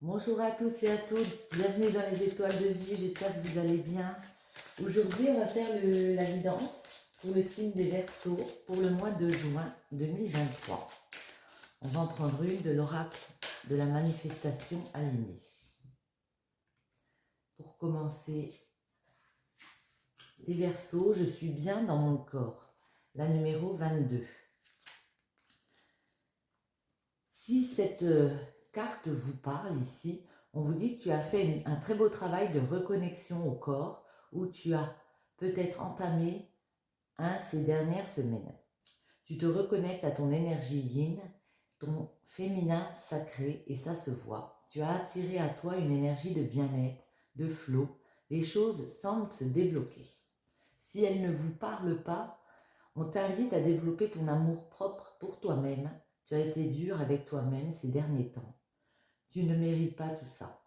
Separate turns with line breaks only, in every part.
Bonjour à tous et à toutes, bienvenue dans les étoiles de vie, j'espère que vous allez bien. Aujourd'hui, on va faire la guidance pour le signe des Verseaux pour le mois de juin 2023. On va en prendre une de l'oracle de la manifestation alignée. Pour commencer, les Verseaux, je suis bien dans mon corps, la numéro 22. Si cette carte vous parle ici, on vous dit que tu as fait un très beau travail de reconnexion au corps où tu as peut-être entamé ces dernières semaines. Tu te reconnectes à ton énergie yin, ton féminin sacré et ça se voit. Tu as attiré à toi une énergie de bien-être, de flot. Les choses semblent se débloquer. Si elles ne vous parlent pas, on t'invite à développer ton amour propre pour toi-même. Tu as été dur avec toi-même ces derniers temps. Tu ne mérites pas tout ça.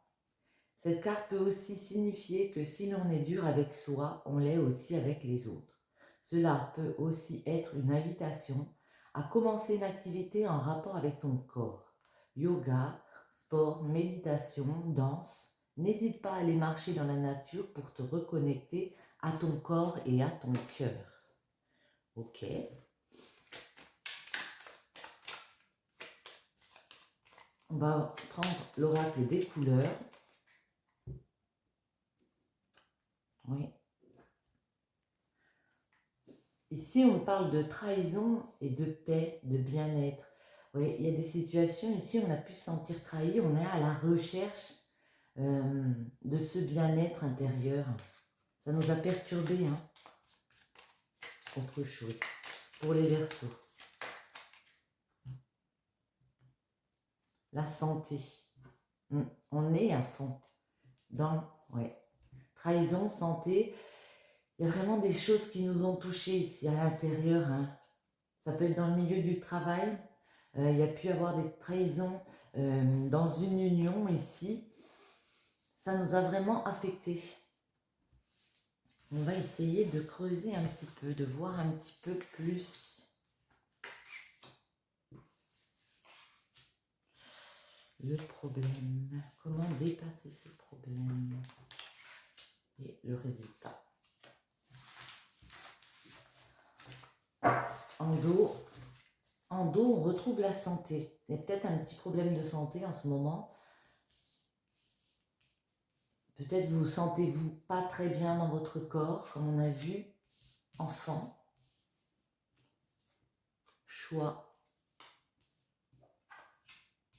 Cette carte peut aussi signifier que si l'on est dur avec soi, on l'est aussi avec les autres. Cela peut aussi être une invitation à commencer une activité en rapport avec ton corps. Yoga, sport, méditation, danse. N'hésite pas à aller marcher dans la nature pour te reconnecter à ton corps et à ton cœur. Ok. On va prendre l'oracle des couleurs. Oui. Ici, on parle de trahison et de paix, de bien-être. Oui, il y a des situations, ici, on a pu se sentir trahi, on est à la recherche de ce bien-être intérieur. Ça nous a perturbés, hein. Autre chose, pour les Verseaux. La santé. On est à fond dans, trahison, santé. Il y a vraiment des choses qui nous ont touchés ici à l'intérieur, hein. Ça peut être dans le milieu du travail. Il y a pu y avoir des trahisons dans une union ici. Ça nous a vraiment affectés. On va essayer de creuser un petit peu, de voir un petit peu plus le problème. Comment dépasser ce problème et le résultat. En dos, on retrouve la santé. Il y a peut-être un petit problème de santé en ce moment. Peut-être vous sentez-vous pas très bien dans votre corps, comme on a vu, enfant, choix,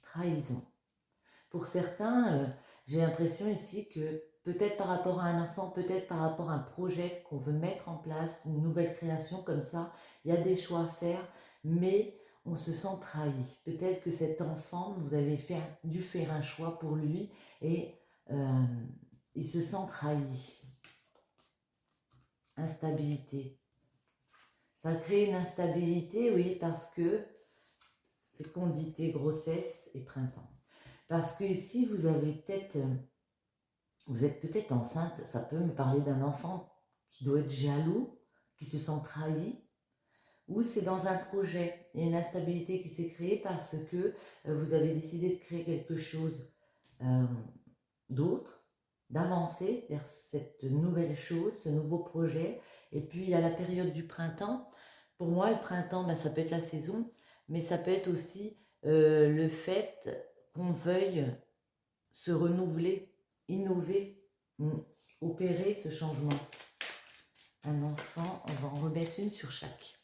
trahison. Pour certains, j'ai l'impression ici que peut-être par rapport à un enfant, peut-être par rapport à un projet qu'on veut mettre en place, une nouvelle création comme ça, il y a des choix à faire, mais on se sent trahi. Peut-être que cet enfant, vous avez dû faire un choix pour lui et il se sent trahi. Instabilité. Ça crée une instabilité, oui, parce que fécondité, grossesse et printemps. Parce que ici, vous êtes peut-être enceinte, ça peut me parler d'un enfant qui doit être jaloux, qui se sent trahi, ou c'est dans un projet, il y a une instabilité qui s'est créée parce que vous avez décidé de créer quelque chose d'autre, d'avancer vers cette nouvelle chose, ce nouveau projet. Et puis il y a la période du printemps. Pour moi, le printemps, ça peut être la saison, mais ça peut être aussi le fait qu'on veuille se renouveler, innover, opérer ce changement. Un enfant, on va en remettre une sur chaque.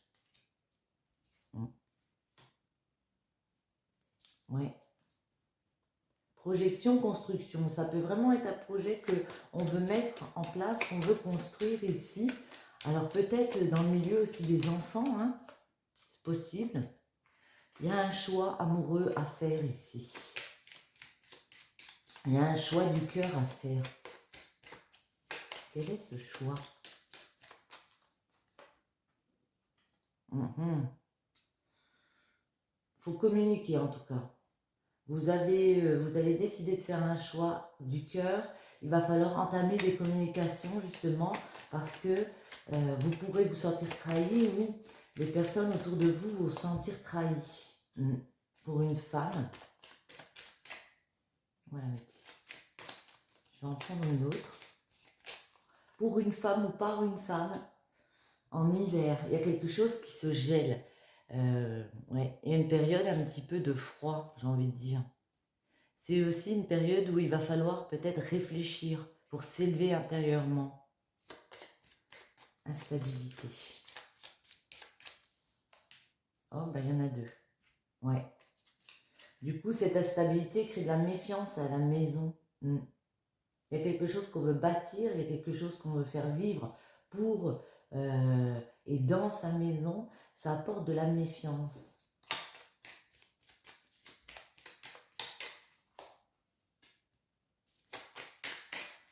Ouais. Projection, construction, ça peut vraiment être un projet qu'on veut mettre en place, qu'on veut construire ici. Alors peut-être dans le milieu aussi des enfants, hein, c'est possible. Il y a un choix amoureux à faire ici. Il y a un choix du cœur à faire. Quel est ce choix? Faut communiquer en tout cas. Vous allez décider de faire un choix du cœur. Il va falloir entamer des communications justement parce que vous pourrez vous sentir trahi ou les personnes autour de vous vous sentir trahi. Pour une femme, Voilà, Métis. Je vais en prendre une autre. Pour une femme ou par une femme, en hiver, il y a quelque chose qui se gèle. Ouais. Il y a une période un petit peu de froid, j'ai envie de dire. C'est aussi une période où il va falloir peut-être réfléchir pour s'élever intérieurement. Instabilité. Oh, ben il y en a deux. Ouais. Du coup, cette instabilité crée de la méfiance à la maison. Il y a quelque chose qu'on veut bâtir, il y a quelque chose qu'on veut faire vivre pour et dans sa maison, ça apporte de la méfiance.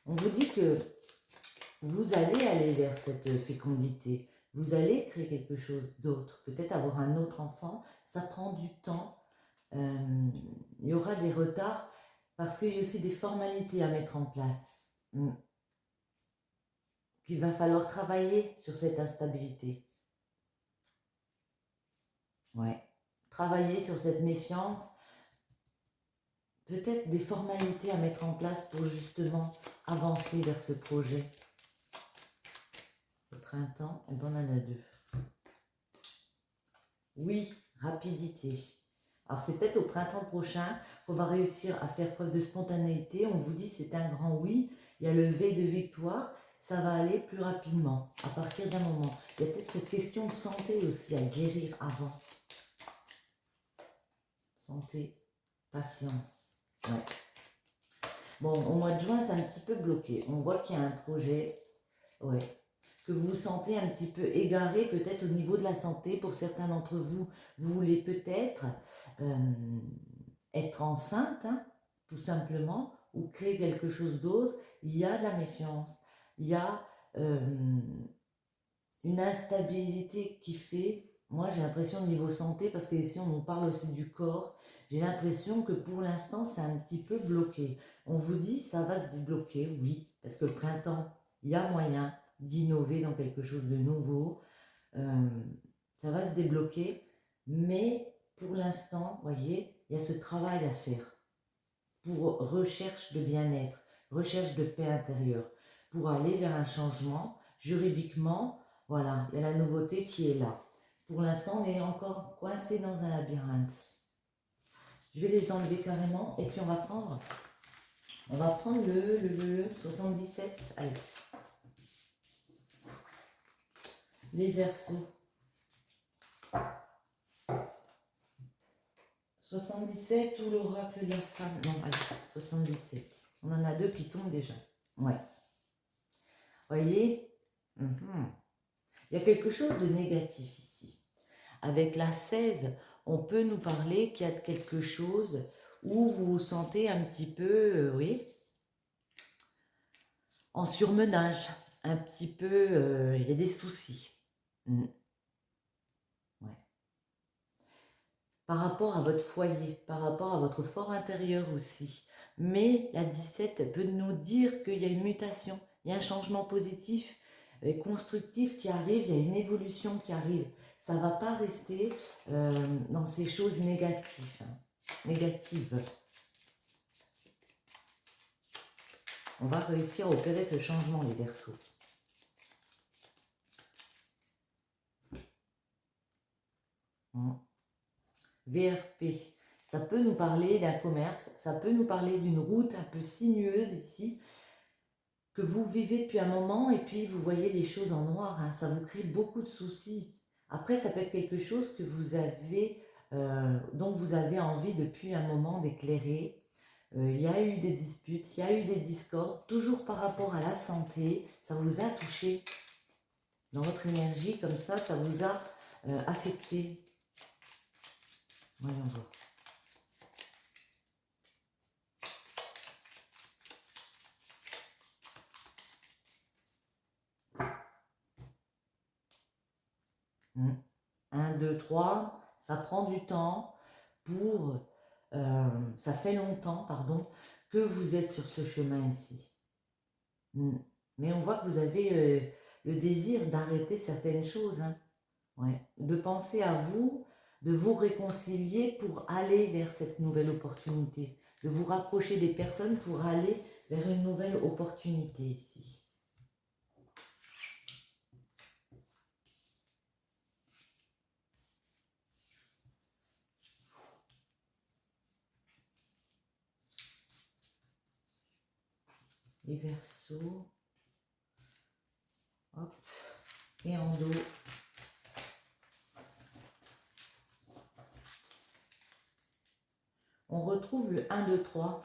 On vous dit que vous allez aller vers cette fécondité, vous allez créer quelque chose d'autre, peut-être avoir un autre enfant, ça prend du temps, il y aura des retards parce qu'il y a aussi des formalités à mettre en place. Il va falloir travailler sur cette instabilité. Ouais. Travailler sur cette méfiance, peut-être des formalités à mettre en place pour justement avancer vers ce projet. Le printemps, et ben on en a deux. Oui, rapidité. Alors c'est peut-être au printemps prochain qu'on va réussir à faire preuve de spontanéité. On vous dit c'est un grand oui. Il y a le V de victoire. Ça va aller plus rapidement à partir d'un moment. Il y a peut-être cette question de santé aussi à guérir avant. Santé, patience. Ouais. Bon, au mois de juin, c'est un petit peu bloqué. On voit qu'il y a un projet, ouais, que vous vous sentez un petit peu égaré peut-être au niveau de la santé. Pour certains d'entre vous, vous voulez peut-être être enceinte, hein, tout simplement, ou créer quelque chose d'autre. Il y a de la méfiance, il y a une instabilité qui fait, moi j'ai l'impression au niveau santé, parce qu'ici on nous parle aussi du corps, j'ai l'impression que pour l'instant c'est un petit peu bloqué. On vous dit ça va se débloquer, oui, parce que le printemps, il y a moyen d'innover dans quelque chose de nouveau, ça va se débloquer, mais pour l'instant, voyez, il y a ce travail à faire pour recherche de bien-être, recherche de paix intérieure, pour aller vers un changement juridiquement. Voilà, il y a la nouveauté qui est là. Pour l'instant, on est encore coincé dans un labyrinthe. Je vais les enlever carrément et puis on va prendre le 77. Allez. Les Verseaux. 77 ou l'oracle de la femme. Non, allez, 77. On en a deux qui tombent déjà. Ouais. Voyez, il y a quelque chose de négatif ici. Avec la 16, on peut nous parler qu'il y a quelque chose où vous vous sentez un petit peu, oui, en surmenage. Un petit peu, il y a des soucis. Ouais. Par rapport à votre foyer, par rapport à votre fort intérieur aussi. Mais la 17 peut nous dire qu'il y a une mutation, il y a un changement positif et constructif qui arrive, il y a une évolution qui arrive. Ça ne va pas rester dans ces choses négatives. Négatives. On va réussir à opérer ce changement, les Verseaux. VRP, ça peut nous parler d'un commerce, ça peut nous parler d'une route un peu sinueuse ici, que vous vivez depuis un moment et puis vous voyez les choses en noir, hein, ça vous crée beaucoup de soucis. Après, ça peut être quelque chose que vous avez, dont vous avez envie depuis un moment d'éclairer. Il y a eu des disputes, il y a eu des discordes, toujours par rapport à la santé, ça vous a touché dans votre énergie, comme ça vous a affecté. Voyons voir. Mmh. 1, 2, 3, ça prend du temps pour... ça fait longtemps, pardon, que vous êtes sur ce chemin ici. Mais on voit que vous avez le désir d'arrêter certaines choses, hein. Ouais. De penser à vous, de vous réconcilier pour aller vers cette nouvelle opportunité. de vous rapprocher des personnes pour aller vers une nouvelle opportunité ici. Les Verseaux. Hop. Et en dos. On retrouve le 1, 2, 3.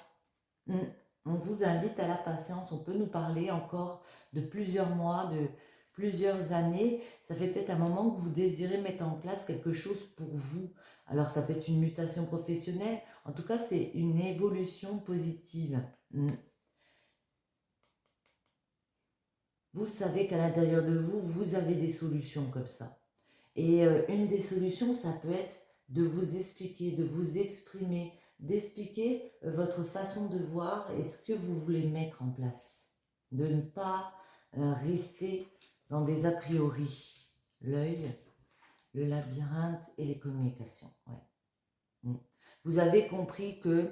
On vous invite à la patience. On peut nous parler encore de plusieurs mois, de plusieurs années. Ça fait peut-être un moment que vous désirez mettre en place quelque chose pour vous. Alors ça peut être une mutation professionnelle. En tout cas, c'est une évolution positive. Vous savez qu'à l'intérieur de vous, vous avez des solutions comme ça. Et une des solutions, ça peut être de vous expliquer, de vous exprimer, d'expliquer votre façon de voir et ce que vous voulez mettre en place. De ne pas rester dans des a priori. L'œil, le labyrinthe et les communications. Ouais. Vous avez compris que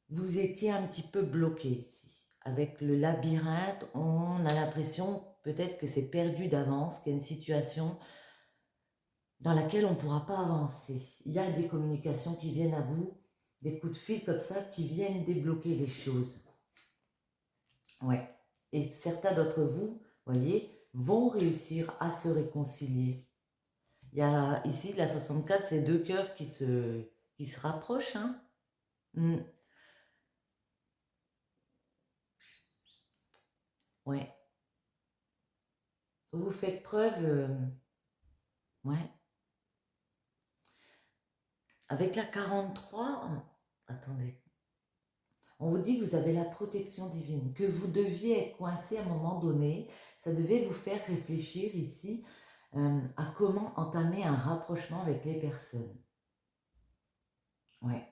vous étiez un petit peu bloqué ici. Avec le labyrinthe, on a l'impression peut-être que c'est perdu d'avance, qu'il y a une situation dans laquelle on ne pourra pas avancer. Il y a des communications qui viennent à vous, des coups de fil comme ça qui viennent débloquer les choses. Ouais. Et certains d'entre vous, voyez, vont réussir à se réconcilier. Il y a ici, la 64, c'est deux cœurs qui se rapprochent. Hein. Ouais. Vous faites preuve... ouais. Avec la 43, attendez, on vous dit que vous avez la protection divine, que vous deviez être coincé à un moment donné, ça devait vous faire réfléchir ici à comment entamer un rapprochement avec les personnes. Ouais.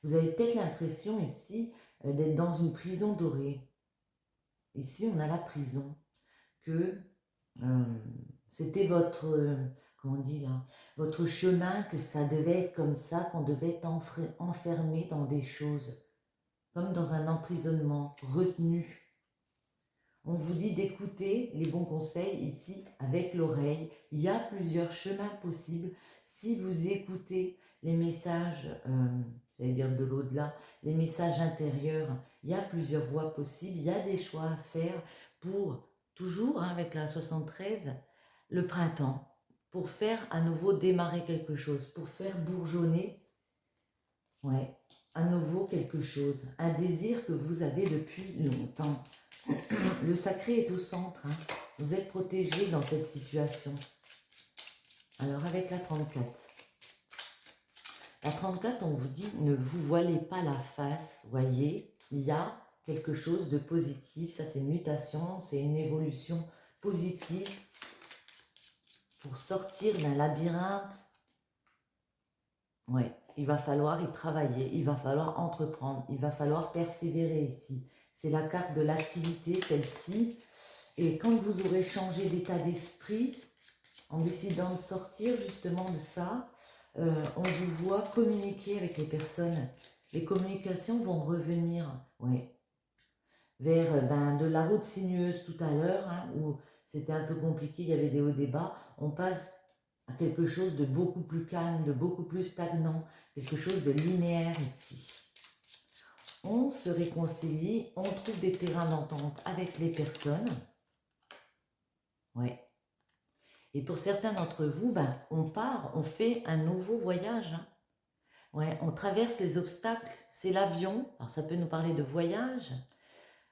Vous avez peut-être l'impression ici d'être dans une prison dorée. Ici, on a la prison, que c'était votre... comment on dit là, votre chemin, que ça devait être comme ça, qu'on devait être enfermé dans des choses, comme dans un emprisonnement, retenu. On vous dit d'écouter les bons conseils ici avec l'oreille. Il y a plusieurs chemins possibles. Si vous écoutez les messages, j'allais dire de l'au-delà, les messages intérieurs, il y a plusieurs voies possibles. Il y a des choix à faire pour, toujours hein, avec la 73, le printemps, pour faire à nouveau démarrer quelque chose, pour faire bourgeonner, ouais, à nouveau quelque chose, un désir que vous avez depuis longtemps. Le sacré est au centre, hein. Vous êtes protégé dans cette situation. Alors avec la 34. La 34, on vous dit, ne vous voilez pas la face, voyez, il y a quelque chose de positif, ça c'est une mutation, c'est une évolution positive pour sortir d'un labyrinthe. Ouais, il va falloir y travailler, il va falloir entreprendre, il va falloir persévérer ici. C'est la carte de l'activité, celle-ci. Et quand vous aurez changé d'état d'esprit, en décidant de sortir justement de ça, on vous voit communiquer avec les personnes. Les communications vont revenir, ouais, vers de la route sinueuse tout à l'heure, hein, où c'était un peu compliqué, il y avait des hauts des bas. On passe à quelque chose de beaucoup plus calme, de beaucoup plus stagnant, quelque chose de linéaire ici. On se réconcilie, on trouve des terrains d'entente avec les personnes. Ouais. Et pour certains d'entre vous, on part, on fait un nouveau voyage. Hein. Ouais, on traverse les obstacles, c'est l'avion. Alors ça peut nous parler de voyage,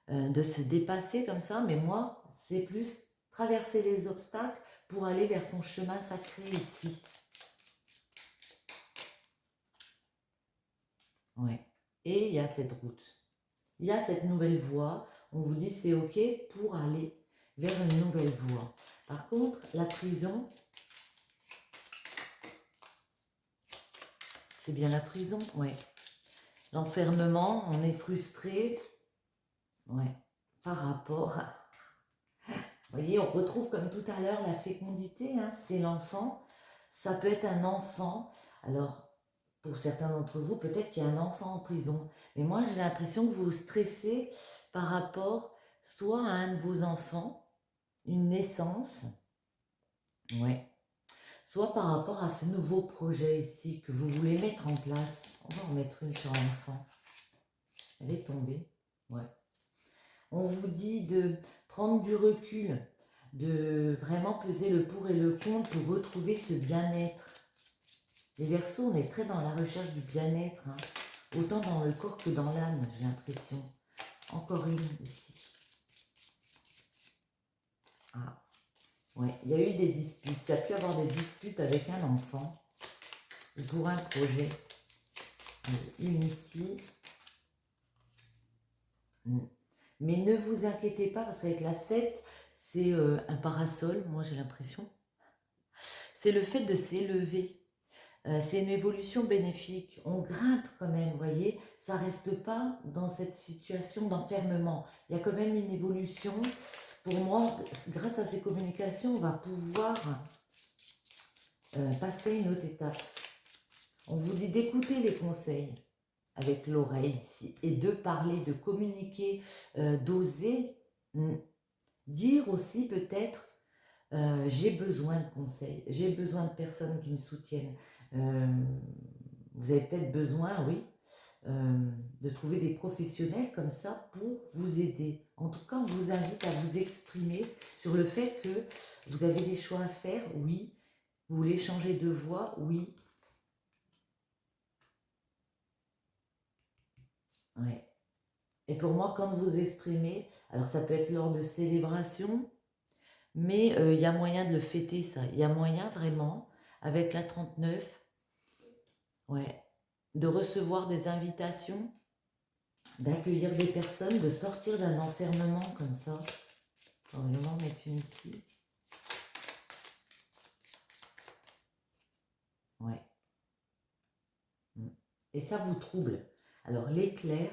de se dépasser comme ça, mais moi, c'est plus traverser les obstacles pour aller vers son chemin sacré ici. Ouais. Et il y a cette route. Il y a cette nouvelle voie. On vous dit c'est ok pour aller vers une nouvelle voie. Par contre, la prison, c'est bien la prison, ouais. L'enfermement, on est frustré, ouais, par rapport à... Vous voyez, on retrouve comme tout à l'heure la fécondité, hein, c'est l'enfant. Ça peut être un enfant. Alors, pour certains d'entre vous, peut-être qu'il y a un enfant en prison. Mais moi, j'ai l'impression que vous stressez par rapport soit à un de vos enfants, une naissance, ouais, soit par rapport à ce nouveau projet ici que vous voulez mettre en place. On va en mettre une sur l'enfant. Elle est tombée, ouais. On vous dit de prendre du recul, de vraiment peser le pour et le contre pour retrouver ce bien-être. Les Verseaux, on est très dans la recherche du bien-être, hein, autant dans le corps que dans l'âme, j'ai l'impression. Encore une ici. Ah, ouais, il y a eu des disputes. Il y a pu avoir des disputes avec un enfant ou pour un projet. Une ici. Mais ne vous inquiétez pas, parce qu'avec la 7, c'est un parasol, moi j'ai l'impression. C'est le fait de s'élever. C'est une évolution bénéfique. On grimpe quand même, vous voyez. Ça ne reste pas dans cette situation d'enfermement. Il y a quand même une évolution. Pour moi, grâce à ces communications, on va pouvoir passer une autre étape. On vous dit d'écouter les conseils avec l'oreille ici et de parler, de communiquer, d'oser dire aussi peut-être j'ai besoin de conseils, j'ai besoin de personnes qui me soutiennent. Vous avez peut-être besoin, oui, de trouver des professionnels comme ça pour vous aider. En tout cas, on vous invite à vous exprimer sur le fait que vous avez des choix à faire, oui. Vous voulez changer de voie, oui. Ouais. Et pour moi, quand vous exprimez, alors ça peut être lors de célébrations, mais il y a moyen de le fêter ça. Il y a moyen vraiment, avec la 39, ouais, de recevoir des invitations, d'accueillir des personnes, de sortir d'un enfermement comme ça. On va en mettre une ici. Ouais. Et ça vous trouble. Alors l'éclair,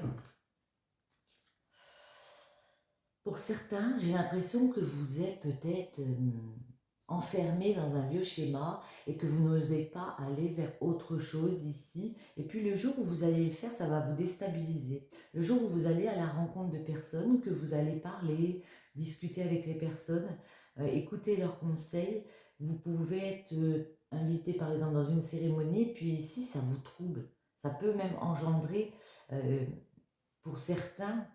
pour certains, j'ai l'impression que vous êtes peut-être enfermé dans un vieux schéma et que vous n'osez pas aller vers autre chose ici. Et puis le jour où vous allez le faire, ça va vous déstabiliser. Le jour où vous allez à la rencontre de personnes, que vous allez parler, discuter avec les personnes, écouter leurs conseils, vous pouvez être invité par exemple dans une cérémonie, puis ici ça vous trouble. Ça peut même engendrer pour certains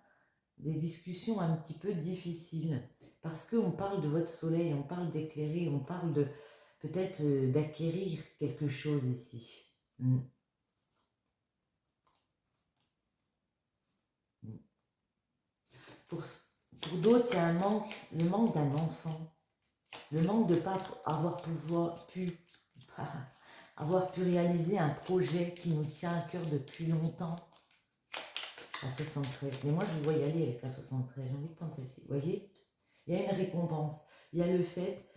des discussions un petit peu difficiles. Parce qu'on parle de votre soleil, on parle d'éclairer, on parle de peut-être d'acquérir quelque chose ici. Pour d'autres, il y a un manque, le manque d'un enfant. Le manque de ne pas avoir pu réaliser un projet qui nous tient à cœur depuis longtemps. La 73. Mais moi, je vous vois y aller avec la 73. J'ai envie de prendre celle-ci. Vous voyez, il y a une récompense. Il y a le fait...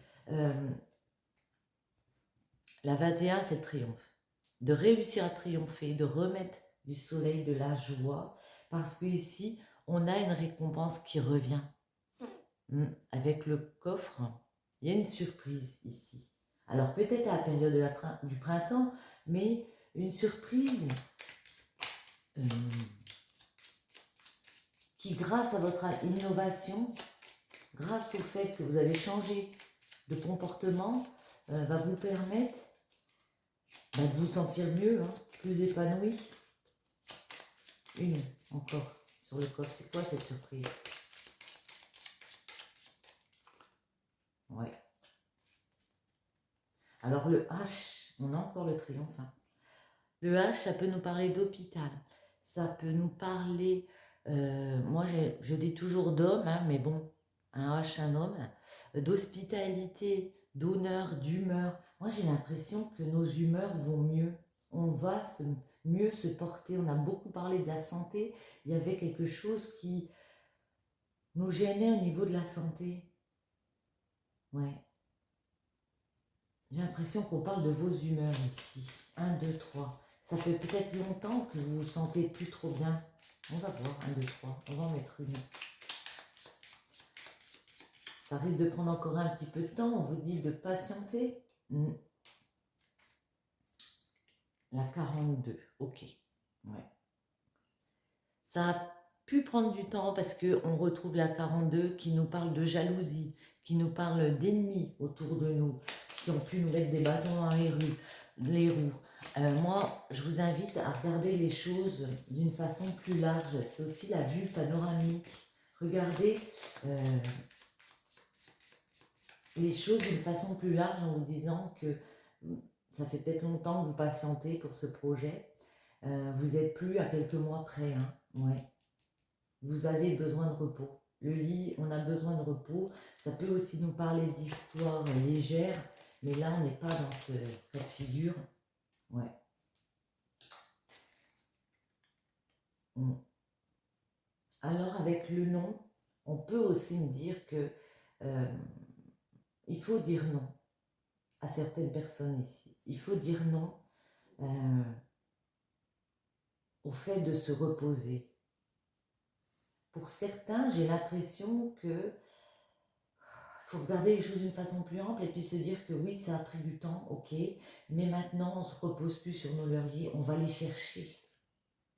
la 21, c'est le triomphe. De réussir à triompher, de remettre du soleil, de la joie. Parce qu'ici, on a une récompense qui revient. Avec le coffre, il y a une surprise ici. Alors peut-être à la période du printemps, mais une surprise qui, grâce à votre innovation, grâce au fait que vous avez changé de comportement, va vous permettre de vous sentir mieux, hein, plus épanoui. Une encore sur le coffre. C'est quoi cette surprise? Ouais. Alors le H, on a encore le triomphe. Hein. Le H, ça peut nous parler d'hôpital. Ça peut nous parler... moi, je dis toujours d'homme, hein, mais bon, un H, un homme. D'hospitalité, d'honneur, d'humeur. Moi, j'ai l'impression que nos humeurs vont mieux. On va mieux se porter. On a beaucoup parlé de la santé. Il y avait quelque chose qui nous gênait au niveau de la santé. Ouais. J'ai l'impression qu'on parle de vos humeurs ici. 1, 2, 3. Ça fait peut-être longtemps que vous vous sentez plus trop bien. On va voir. 1, 2, 3. On va en mettre une. Ça risque de prendre encore un petit peu de temps. On vous dit de patienter. La 42, ok. Ouais. Ça a pu prendre du temps parce qu'on retrouve la 42 qui nous parle de jalousie, qui nous parle d'ennemis autour de nous, qui ont pu nous mettre des bâtons dans les roues. Moi, je vous invite à regarder les choses d'une façon plus large. C'est aussi la vue panoramique. Regardez les choses d'une façon plus large en vous disant que ça fait peut-être longtemps que vous patientez pour ce projet. Vous n'êtes plus à quelques mois près. Hein. Ouais. Vous avez besoin de repos. Le lit, on a besoin de repos. Ça peut aussi nous parler d'histoires légères, mais là, on n'est pas dans ce cas de figure. Ouais. Alors, avec le non, on peut aussi me dire que il faut dire non à certaines personnes ici. Il faut dire non au fait de se reposer. Pour certains, j'ai l'impression que faut regarder les choses d'une façon plus ample et puis se dire que oui, ça a pris du temps, ok, mais maintenant on ne se repose plus sur nos lauriers, on va les chercher.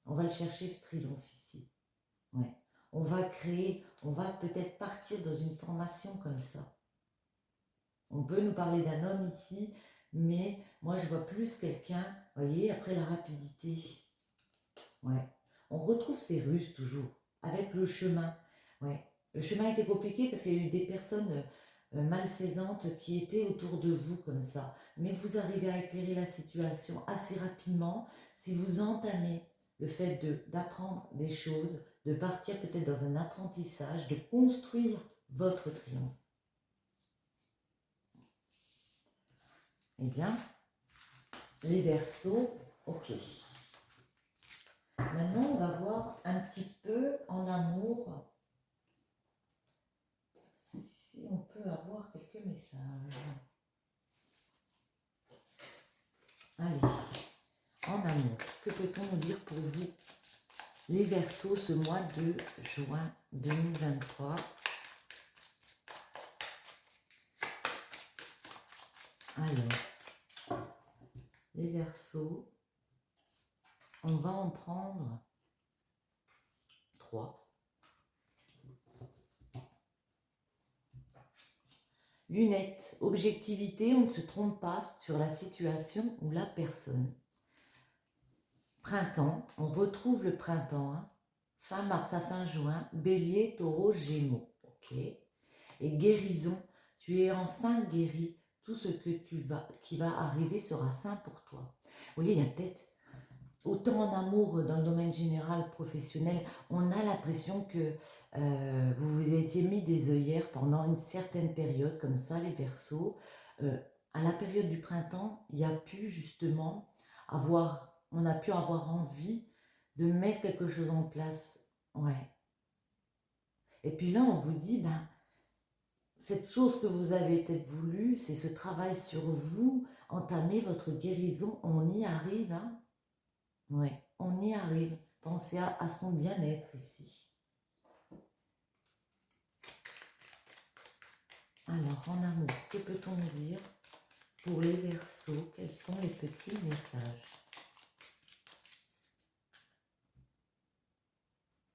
On va le chercher ce triomphe ici. Ouais. On va créer, on va peut-être partir dans une formation comme ça. On peut nous parler d'un homme ici, mais moi je vois plus quelqu'un, vous voyez, après la rapidité. Ouais. On retrouve ces ruses toujours, avec le chemin. Ouais. Le chemin était compliqué parce qu'il y a eu des personnes malfaisantes qui étaient autour de vous comme ça. Mais vous arrivez à éclairer la situation assez rapidement si vous entamez le fait d'apprendre des choses, de partir peut-être dans un apprentissage, de construire votre triomphe. Eh bien, les Verseaux, ok. Maintenant, on va voir un petit peu en amour si on peut avoir quelques messages. Allez, en amour, que peut-on nous dire pour vous, les Verseaux, ce mois de juin 2023? Alors, les Verseaux, on va en prendre 3. Lunettes, objectivité, on ne se trompe pas sur la situation ou la personne. Printemps, on retrouve le printemps, hein. Fin mars à fin juin, Bélier, Taureau, Gémeaux, ok. Et guérison, tu es enfin guéri, tout ce que qui va arriver sera sain pour toi. Vous voyez, il y a peut-être autant en amour dans le domaine général, professionnel, on a l'impression que vous vous étiez mis des œillères pendant une certaine période, comme ça, les Verseaux. À la période du printemps, il y a pu justement on a pu avoir envie de mettre quelque chose en place. Ouais. Et puis là, on vous dit, ben, cette chose que vous avez peut-être voulu, c'est ce travail sur vous, entamer votre guérison, on y arrive, hein. Oui, on y arrive. Pensez à son bien-être ici. Alors, en amour, que peut-on nous dire pour les Verseaux? Quels sont les petits messages?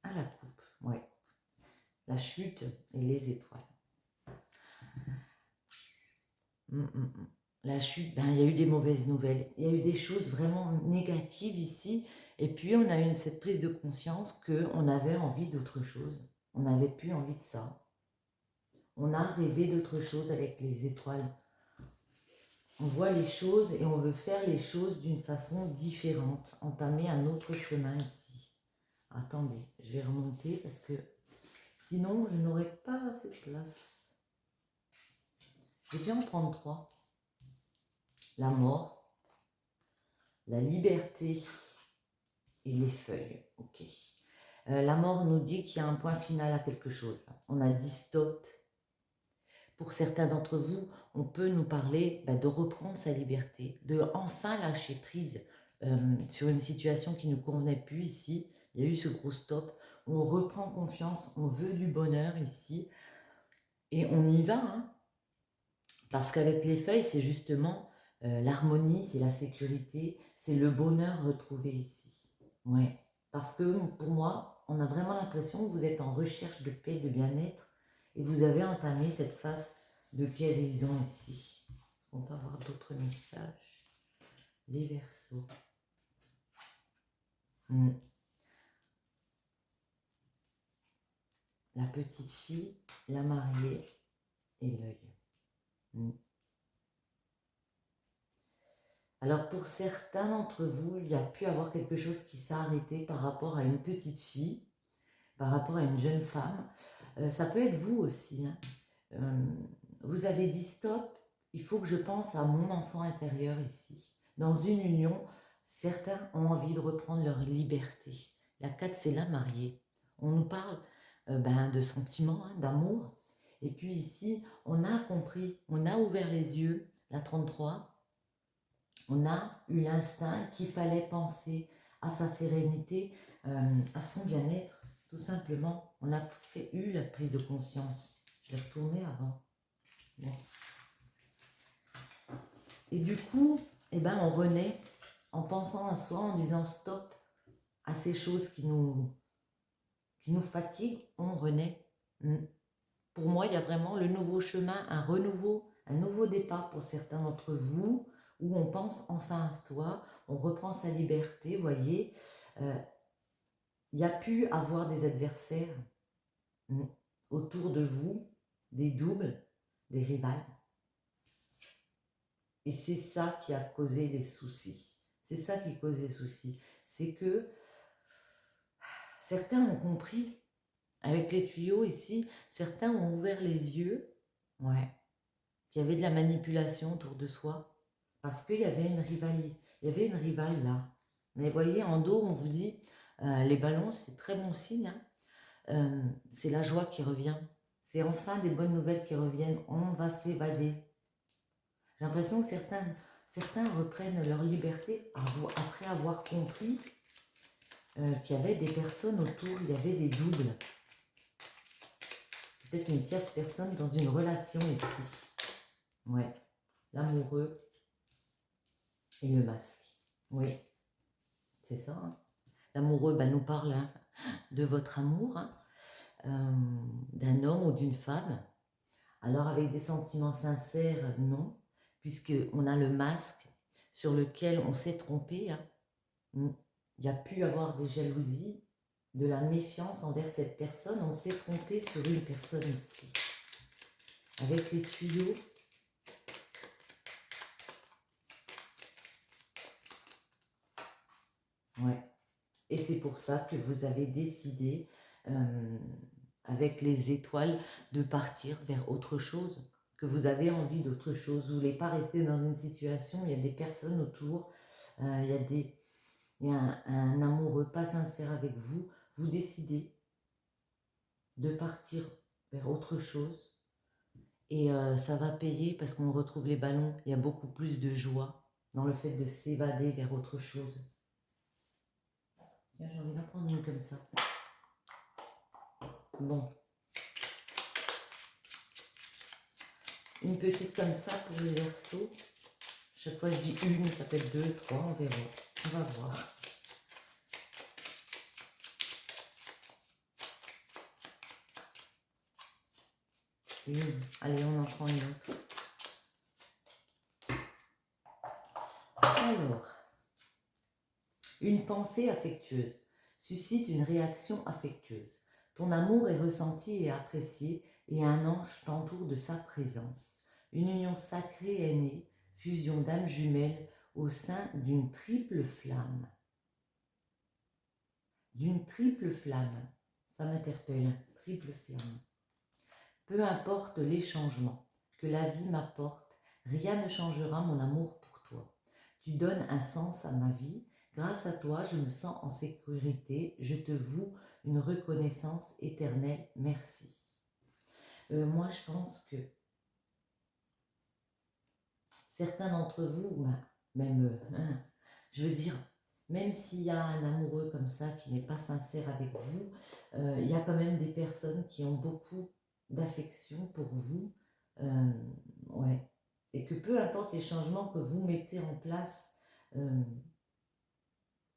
À la coupe, oui. La chute et les étoiles. La chute, ben, il y a eu des mauvaises nouvelles. Il y a eu des choses vraiment négatives ici. Et puis, on a eu cette prise de conscience qu'on avait envie d'autre chose. On n'avait plus envie de ça. On a rêvé d'autre chose avec les étoiles. On voit les choses et on veut faire les choses d'une façon différente, entamer un autre chemin ici. Attendez, je vais remonter parce que sinon je n'aurai pas assez de place. Je vais bien en prendre 3. La mort, la liberté et les feuilles. Ok. La mort nous dit qu'il y a un point final à quelque chose. On a dit stop. Pour certains d'entre vous, on peut nous parler de reprendre sa liberté, de enfin lâcher prise sur une situation qui ne nous convenait plus ici. Il y a eu ce gros stop. On reprend confiance, on veut du bonheur ici. Et on y va, hein, parce qu'avec les feuilles, c'est justement l'harmonie, c'est la sécurité, c'est le bonheur retrouvé ici. Ouais, parce que pour moi, on a vraiment l'impression que vous êtes en recherche de paix, de bien-être, et vous avez entamé cette phase de guérison ici. Est-ce qu'on peut avoir d'autres messages? Les Verseaux. La petite fille, la mariée et l'œil. Alors pour certains d'entre vous, il y a pu avoir quelque chose qui s'est arrêté par rapport à une petite fille, par rapport à une jeune femme. Ça peut être vous aussi. Hein. Vous avez dit stop, il faut que je pense à mon enfant intérieur ici. Dans une union, certains ont envie de reprendre leur liberté. La 4, c'est la mariée. On nous parle de sentiments, hein, d'amour. Et puis ici, on a compris, on a ouvert les yeux, la 33, on a eu l'instinct qu'il fallait penser à sa sérénité, à son bien-être, tout simplement. On a eu la prise de conscience. Je l'ai retourné avant. Bon. Et du coup, on renaît en pensant à soi, en disant stop à ces choses qui nous fatiguent, on renaît. Pour moi, il y a vraiment le nouveau chemin, un renouveau, un nouveau départ pour certains d'entre vous, où on pense enfin à soi, on reprend sa liberté, vous voyez. Il y a pu avoir des adversaires autour de vous, des doubles, des rivales. Et c'est ça qui a causé les soucis. C'est ça qui cause les soucis. C'est que certains ont compris, avec les tuyaux ici, certains ont ouvert les yeux, ouais, qu'il y avait de la manipulation autour de soi, parce qu'il y avait une rivalité, il y avait une rivale là. Mais vous voyez, en dos, on vous dit, les ballons, c'est très bon signe, hein. C'est la joie qui revient. C'est enfin des bonnes nouvelles qui reviennent, on va s'évader. J'ai l'impression que certains reprennent leur liberté après avoir compris qu'il y avait des personnes autour, il y avait des doubles. Peut-être une tierce personne dans une relation ici. Ouais, l'amoureux et le masque. Oui, c'est ça. Hein. L'amoureux nous parle de votre amour, d'un homme ou d'une femme. Alors avec des sentiments sincères, non, puisqu'on a le masque sur lequel on s'est trompé. Hein. Il y a pu avoir des jalousies, de la méfiance envers cette personne. On s'est trompé sur une personne ici. Avec les tuyaux, ouais. Et c'est pour ça que vous avez décidé, avec les étoiles, de partir vers autre chose, que vous avez envie d'autre chose. Vous ne voulez pas rester dans une situation, il y a des personnes autour, il y a un amoureux pas sincère avec vous. Vous décidez de partir vers autre chose et ça va payer parce qu'on retrouve les ballons. Il y a beaucoup plus de joie dans le fait de s'évader vers autre chose. Tiens, j'ai envie d'en prendre une comme ça. Bon. Une petite comme ça pour les Verseaux. Chaque fois je dis une, ça peut être deux, trois, on verra. On va voir. Une. Allez, on en prend une autre. Alors, une pensée affectueuse suscite une réaction affectueuse. Ton amour est ressenti et apprécié et un ange t'entoure de sa présence. Une union sacrée est née, fusion d'âmes jumelles au sein d'une triple flamme. D'une triple flamme, ça m'interpelle, triple flamme. Peu importe les changements que la vie m'apporte, rien ne changera mon amour pour toi. Tu donnes un sens à ma vie. Grâce à toi, je me sens en sécurité. Je te voue une reconnaissance éternelle. Merci. Moi, je pense que certains d'entre vous, même, je veux dire, même s'il y a un amoureux comme ça qui n'est pas sincère avec vous, il y a quand même des personnes qui ont beaucoup d'affection pour vous. Ouais. et que peu importe les changements que vous mettez en place,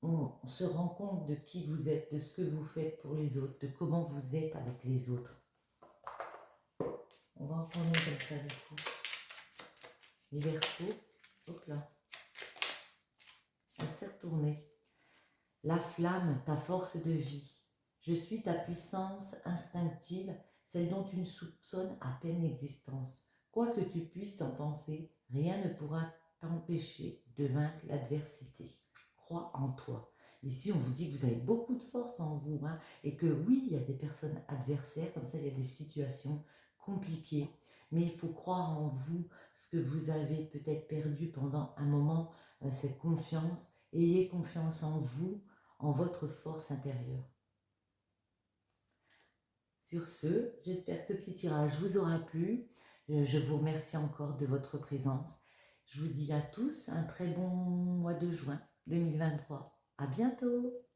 on se rend compte de qui vous êtes, de ce que vous faites pour les autres, de comment vous êtes avec les autres. On va en prendre une comme ça du coup. Les Verseaux, hop là, elle s'est retournée. La flamme, ta force de vie. Je suis ta puissance instinctive, celle dont tu ne soupçonnes à peine l'existence. Quoi que tu puisses en penser, rien ne pourra t'empêcher de vaincre l'adversité. Crois en toi. Ici, on vous dit que vous avez beaucoup de force en vous, hein, et que oui, il y a des personnes adversaires, comme ça, il y a des situations compliquées, mais il faut croire en vous, ce que vous avez peut-être perdu pendant un moment, cette confiance. Ayez confiance en vous, en votre force intérieure. Sur ce, j'espère que ce petit tirage vous aura plu. Je vous remercie encore de votre présence. Je vous dis à tous un très bon mois de juin 2023. À bientôt!